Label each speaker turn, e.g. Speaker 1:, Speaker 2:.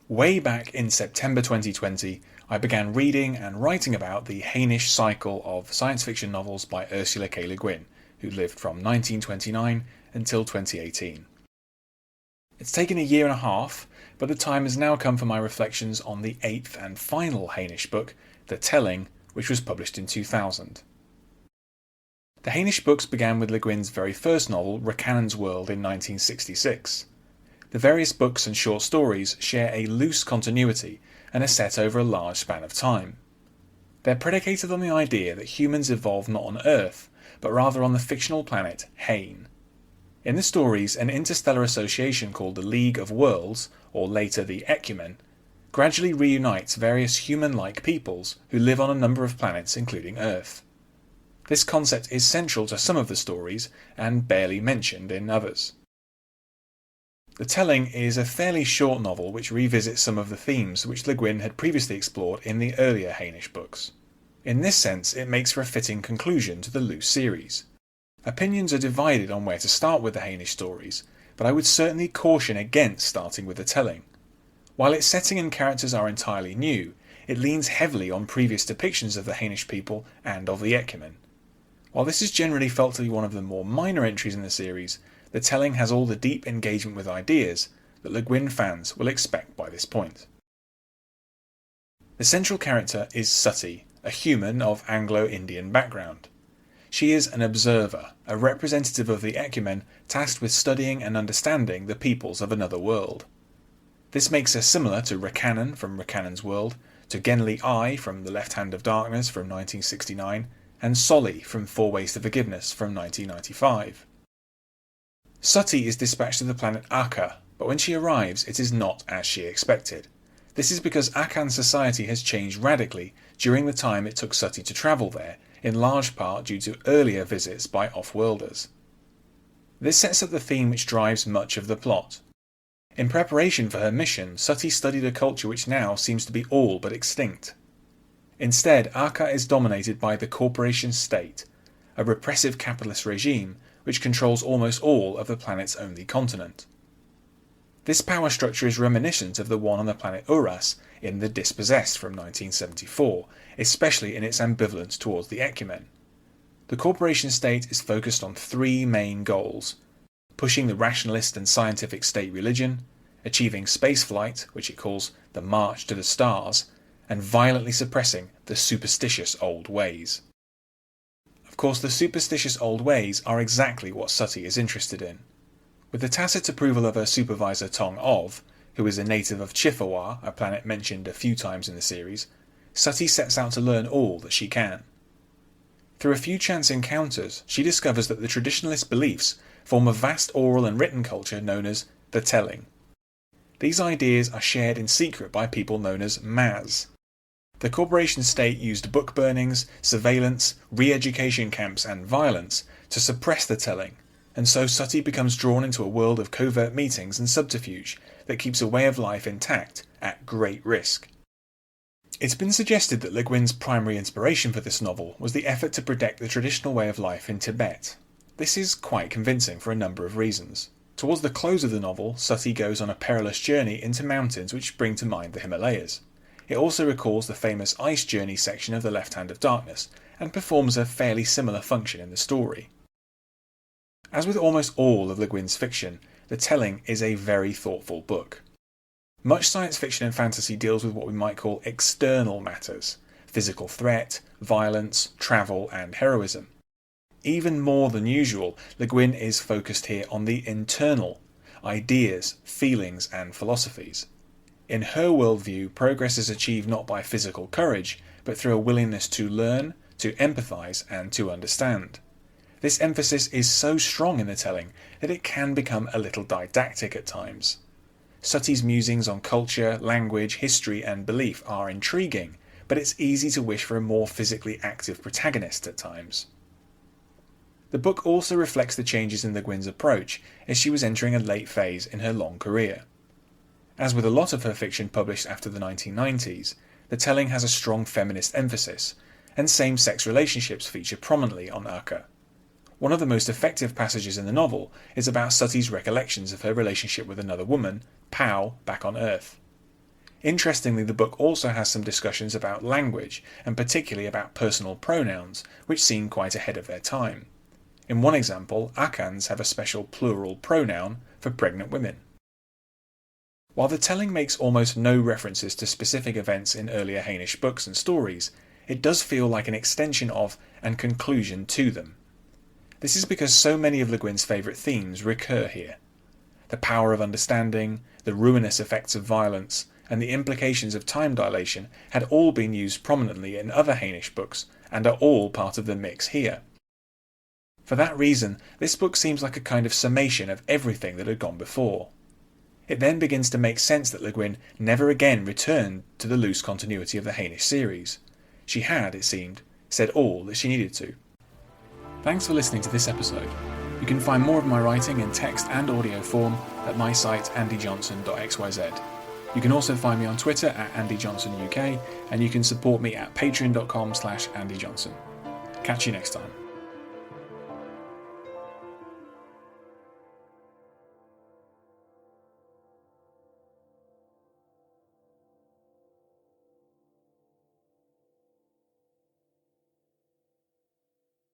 Speaker 1: Way back in September 2020, I began reading and writing about the Hainish cycle of science fiction novels by Ursula K. Le Guin, who lived from 1929 until 2018. It's taken a year and a half, but the time has now come for my reflections on the eighth and final Hainish book, The Telling, which was published in 2000. The Hainish books began with Le Guin's very first novel, Racannon's World, in 1966. The various books and short stories share a loose continuity and are set over a large span of time. They're predicated on the idea that humans evolved not on Earth, but rather on the fictional planet Hain. In the stories, an interstellar association called the League of Worlds, or later the Ekumen, gradually reunites various human-like peoples who live on a number of planets including Earth. This concept is central to some of the stories and barely mentioned in others. The Telling is a fairly short novel which revisits some of the themes which Le Guin had previously explored in the earlier Hainish books. In this sense, it makes for a fitting conclusion to the loose series. Opinions are divided on where to start with the Hainish stories, but I would certainly caution against starting with The Telling. While its setting and characters are entirely new, it leans heavily on previous depictions of the Hainish people and of the Ekumen. While this is generally felt to be one of the more minor entries in the series, The Telling has all the deep engagement with ideas that Le Guin fans will expect by this point. The central character is Sati, a human of Anglo-Indian background. She is an observer, a representative of the Ekumen tasked with studying and understanding the peoples of another world. This makes her similar to Rakannon from Racannon's World, to Genli I from The Left Hand of Darkness from 1969, and Solly from Four Ways to Forgiveness from 1995. Sati is dispatched to the planet Akka, but when she arrives it is not as she expected. This is because Akan society has changed radically during the time it took Sati to travel there, in large part due to earlier visits by off-worlders. This sets up the theme which drives much of the plot. In preparation for her mission, Sati studied a culture which now seems to be all but extinct. Instead, Akka is dominated by the corporation state, a repressive capitalist regime which controls almost all of the planet's only continent. This power structure is reminiscent of the one on the planet Uras in The Dispossessed from 1974, especially in its ambivalence towards the Ekumen. The corporation state is focused on three main goals: pushing the rationalist and scientific state religion, achieving spaceflight, which it calls the March to the Stars, and violently suppressing the superstitious old ways. Of course, the superstitious old ways are exactly what Sati is interested in. With the tacit approval of her supervisor Tong Ov, who is a native of Chifawar, a planet mentioned a few times in the series, Sati sets out to learn all that she can. Through a few chance encounters, she discovers that the traditionalist beliefs form a vast oral and written culture known as the Telling. These ideas are shared in secret by people known as Maz. The corporation state used book burnings, surveillance, re-education camps and violence to suppress the Telling, and so Sati becomes drawn into a world of covert meetings and subterfuge that keeps a way of life intact at great risk. It's been suggested that Le Guin's primary inspiration for this novel was the effort to protect the traditional way of life in Tibet. This is quite convincing for a number of reasons. Towards the close of the novel, Sati goes on a perilous journey into mountains which bring to mind the Himalayas. It also recalls the famous ice journey section of The Left Hand of Darkness, and performs a fairly similar function in the story. As with almost all of Le Guin's fiction, The Telling is a very thoughtful book. Much science fiction and fantasy deals with what we might call external matters: physical threat, violence, travel, and heroism. Even more than usual, Le Guin is focused here on the internal: ideas, feelings, and philosophies. In her worldview, progress is achieved not by physical courage, but through a willingness to learn, to empathise, and to understand. This emphasis is so strong in The Telling that it can become a little didactic at times. Sati's musings on culture, language, history, and belief are intriguing, but it's easy to wish for a more physically active protagonist at times. The book also reflects the changes in Le Guin's approach as she was entering a late phase in her long career. As with a lot of her fiction published after the 1990s, The Telling has a strong feminist emphasis, and same-sex relationships feature prominently on Akka. One of the most effective passages in the novel is about Sati's recollections of her relationship with another woman, Pao, back on Earth. Interestingly, the book also has some discussions about language, and particularly about personal pronouns, which seem quite ahead of their time. In one example, Akans have a special plural pronoun for pregnant women. While the telling makes almost no references to specific events in earlier Hainish books and stories, it does feel like an extension of and conclusion to them. This is because so many of Le Guin's favourite themes recur here. The power of understanding, the ruinous effects of violence, and the implications of time dilation had all been used prominently in other Hainish books and are all part of the mix here. For that reason, this book seems like a kind of summation of everything that had gone before. It then begins to make sense that Le Guin never again returned to the loose continuity of the Hainish series. She had, it seemed, said all that she needed to. Thanks for listening to this episode. You can find more of my writing in text and audio form at my site andyjohnson.xyz. You can also find me on Twitter at AndyJohnsonUK, and you can support me at patreon.com/AndyJohnson. Catch you next time.